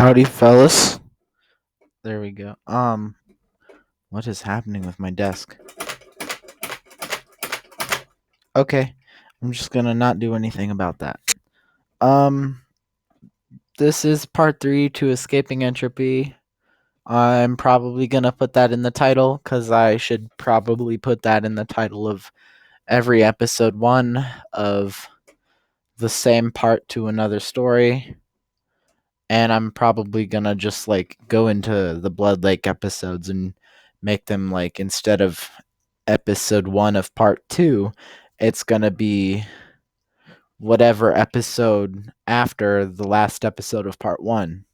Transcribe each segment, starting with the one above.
Howdy, fellas. There we go. What is happening with my desk? Okay, I'm just gonna not do anything about that. Um, this is part 3 to Escaping Entropy. I'm probably gonna put that in the title, because I should probably put that in the title of every episode 1 of the same part to another story. And I'm probably gonna just go into the Blood Lake episodes and make them instead of episode 1 of part 2, it's gonna be whatever episode after the last episode of part 1.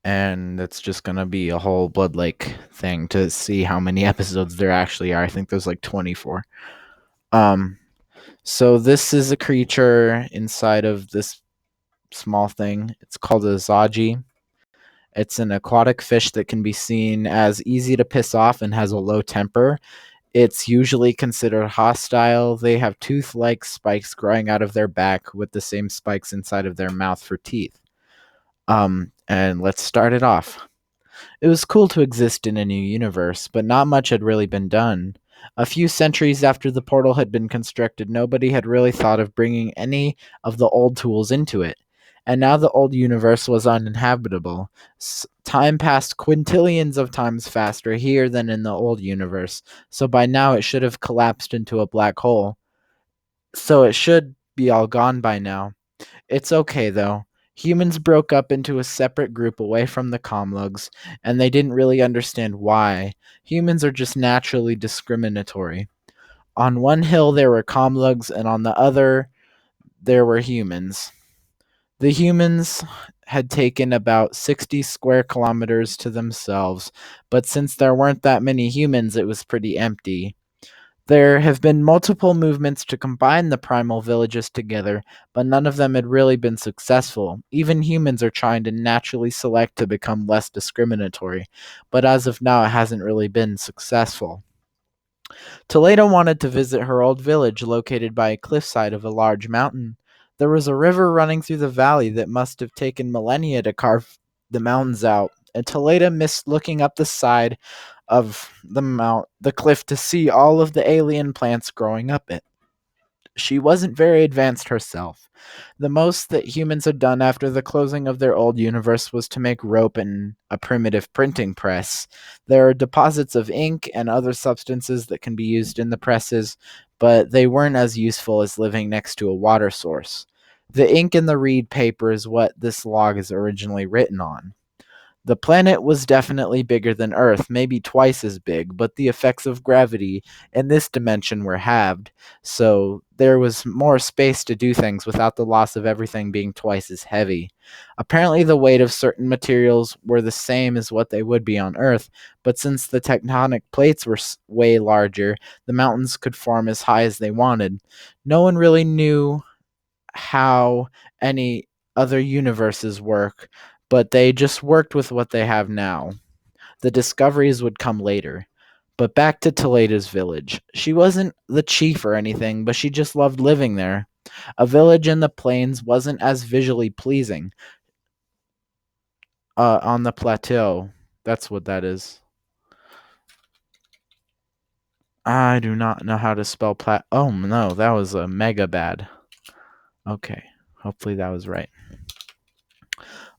And it's just gonna be a whole Blood Lake thing to see how many episodes there actually are. I think there's 24. So this is a creature inside of this small thing. It's called a Zaji. It's an aquatic fish that can be seen as easy to piss off and has a low temper. It's usually considered hostile. They have tooth-like spikes growing out of their back with the same spikes inside of their mouth for teeth. And let's start it off. It was cool to exist in a new universe, but not much had really been done. A few centuries after the portal had been constructed, nobody had really thought of bringing any of the old tools into it. And now the old universe was uninhabitable. Time passed quintillions of times faster here than in the old universe, so by now it should have collapsed into a black hole. So it should be all gone by now. It's okay, though. Humans broke up into a separate group away from the Comlugs, and they didn't really understand why. Humans are just naturally discriminatory. On one hill there were Comlugs, and on the other there were humans. The humans had taken about 60 square kilometers to themselves, but since there weren't that many humans, it was pretty empty. There have been multiple movements to combine the primal villages together, but none of them had really been successful. Even humans are trying to naturally select to become less discriminatory, but as of now, it hasn't really been successful. Toledo wanted to visit her old village located by a cliffside of a large mountain. There was a river running through the valley that must have taken millennia to carve the mountains out, and Toledo missed looking up the side of the cliff to see all of the alien plants growing up it. She wasn't very advanced herself. The most that humans had done after the closing of their old universe was to make rope and a primitive printing press. There are deposits of ink and other substances that can be used in the presses, but they weren't as useful as living next to a water source. The ink in the reed paper is what this log is originally written on. The planet was definitely bigger than Earth, maybe twice as big, but the effects of gravity in this dimension were halved, so there was more space to do things without the loss of everything being twice as heavy. Apparently, the weight of certain materials were the same as what they would be on Earth, but since the tectonic plates were way larger, the mountains could form as high as they wanted. No one really knew how any other universes work, but they just worked with what they have now. The discoveries would come later. But back to Toledo's village. She wasn't the chief or anything, but she just loved living there. A village in the plains wasn't as visually pleasing. On the plateau. That's what that is. I do not know how to spell plat. Oh no, that was a mega bad. Okay, hopefully that was right.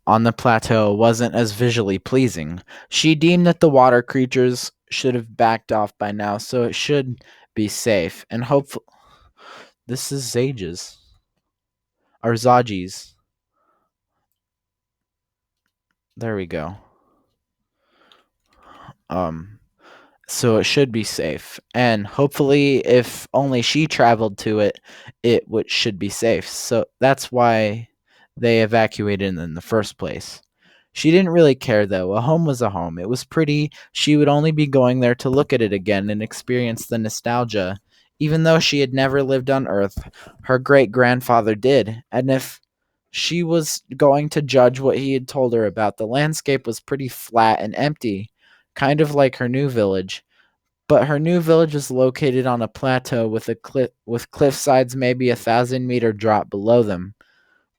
On the plateau wasn't as visually pleasing. She deemed that the water creatures should have backed off by now, so it should be safe. And hopefully, this is Zages. Or Zajis. There we go. So it should be safe. And hopefully, if only she traveled to it, should be safe. So that's why they evacuated in the first place. She didn't really care, though. A home was a home. It was pretty. She would only be going there to look at it again and experience the nostalgia. Even though she had never lived on Earth, her great-grandfather did. And if she was going to judge what he had told her about, the landscape was pretty flat and empty, kind of like her new village. But her new village was located on a plateau with cliff sides maybe 1,000-meter drop below them,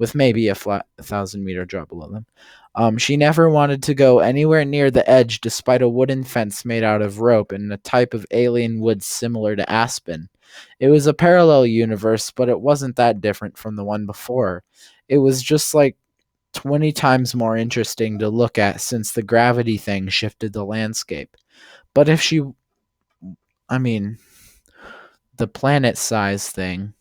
with maybe a flat 1,000-meter drop below them. She never wanted to go anywhere near the edge despite a wooden fence made out of rope and a type of alien wood similar to aspen. It was a parallel universe, but it wasn't that different from the one before. It was just like 20 times more interesting to look at since the gravity thing shifted the landscape. But if she, I mean, the planet size thing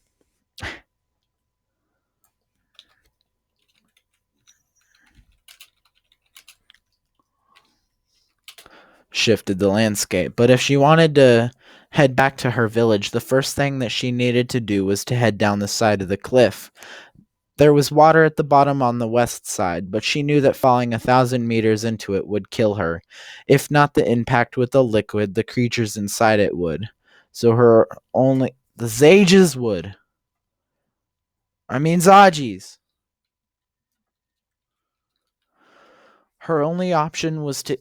shifted the landscape. But if she wanted to head back to her village, the first thing that she needed to do was to head down the side of the cliff. There was water at the bottom on the west side, but she knew that falling 1,000 meters into it would kill her. If not the impact with the liquid, the creatures inside it would. So her only. The Zages would. I mean, Zajis. Her only option was to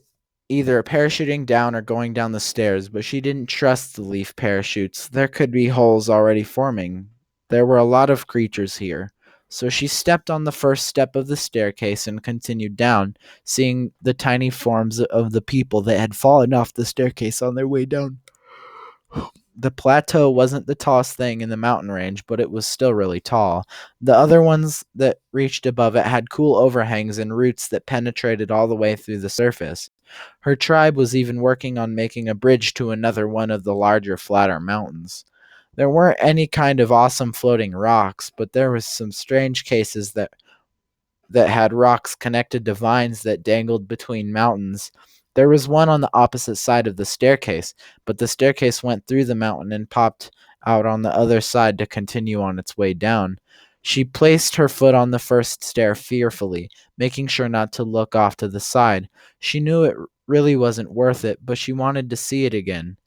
either parachuting down or going down the stairs, but she didn't trust the leaf parachutes. There could be holes already forming. There were a lot of creatures here. So she stepped on the first step of the staircase and continued down, seeing the tiny forms of the people that had fallen off the staircase on their way down. The plateau wasn't the tallest thing in the mountain range, but it was still really tall. The other ones that reached above it had cool overhangs and roots that penetrated all the way through the surface. Her tribe was even working on making a bridge to another one of the larger, flatter mountains. There weren't any kind of awesome floating rocks, but there was some strange cases that had rocks connected to vines that dangled between mountains. There was one on the opposite side of the staircase, but the staircase went through the mountain and popped out on the other side to continue on its way down. She placed her foot on the first stair fearfully, making sure not to look off to the side. She knew it really wasn't worth it, but she wanted to see it again.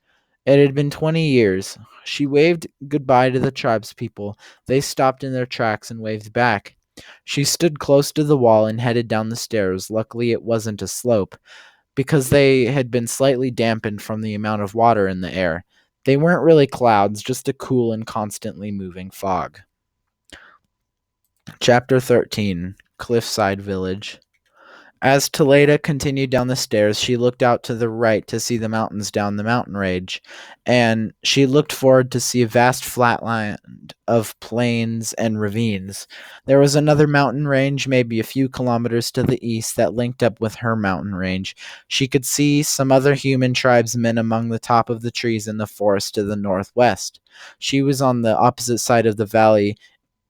It had been 20 years. She waved goodbye to the tribespeople. They stopped in their tracks and waved back. She stood close to the wall and headed down the stairs. Luckily, it wasn't a slope, because they had been slightly dampened from the amount of water in the air. They weren't really clouds, just a cool and constantly moving fog. Chapter 13, Cliffside Village. As Toledo continued down the stairs, she looked out to the right to see the mountains down the mountain range, and she looked forward to see a vast flatland of plains and ravines. There was another mountain range, maybe a few kilometers to the east, that linked up with her mountain range. She could see some other human tribesmen among the top of the trees in the forest to the northwest. She was on the opposite side of the valley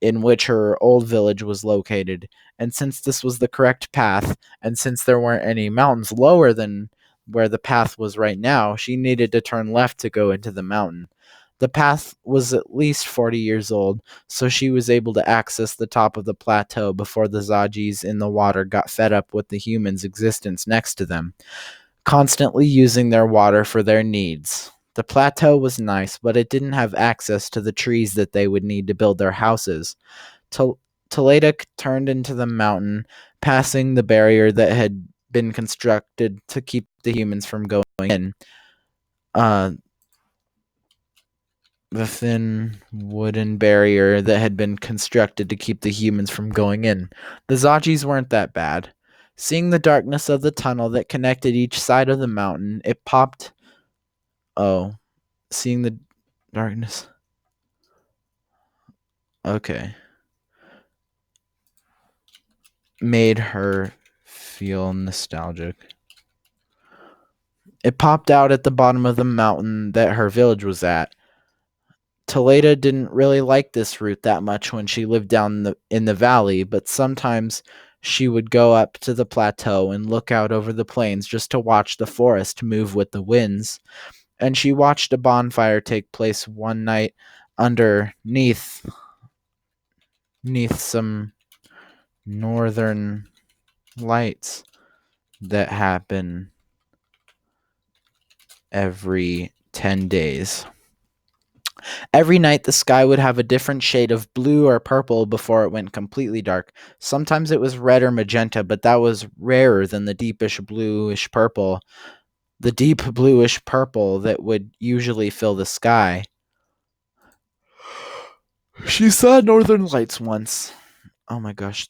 in which her old village was located, and since this was the correct path, and since there weren't any mountains lower than where the path was right now, she needed to turn left to go into the mountain. The path was at least 40 years old, so she was able to access the top of the plateau before the Zajis in the water got fed up with the humans' existence next to them, constantly using their water for their needs. The plateau was nice, but it didn't have access to the trees that they would need to build their houses. Toledo turned into the mountain, passing the barrier that had been constructed to keep the humans from going in. The thin wooden barrier that had been constructed to keep the humans from going in. The Zajis weren't that bad. Seeing the darkness of the tunnel that connected each side of the mountain, it popped. Oh, seeing the darkness. Okay. Made her feel nostalgic. It popped out at the bottom of the mountain that her village was at. Toledo didn't really like this route that much when she lived down in the valley, but sometimes she would go up to the plateau and look out over the plains just to watch the forest move with the winds. And she watched a bonfire take place one night underneath some northern lights that happen every 10 days. Every night the sky would have a different shade of blue or purple before it went completely dark. Sometimes it was red or magenta, but that was rarer than the deepish bluish purple. The deep bluish purple that would usually fill the sky. She saw northern lights once. Oh my gosh.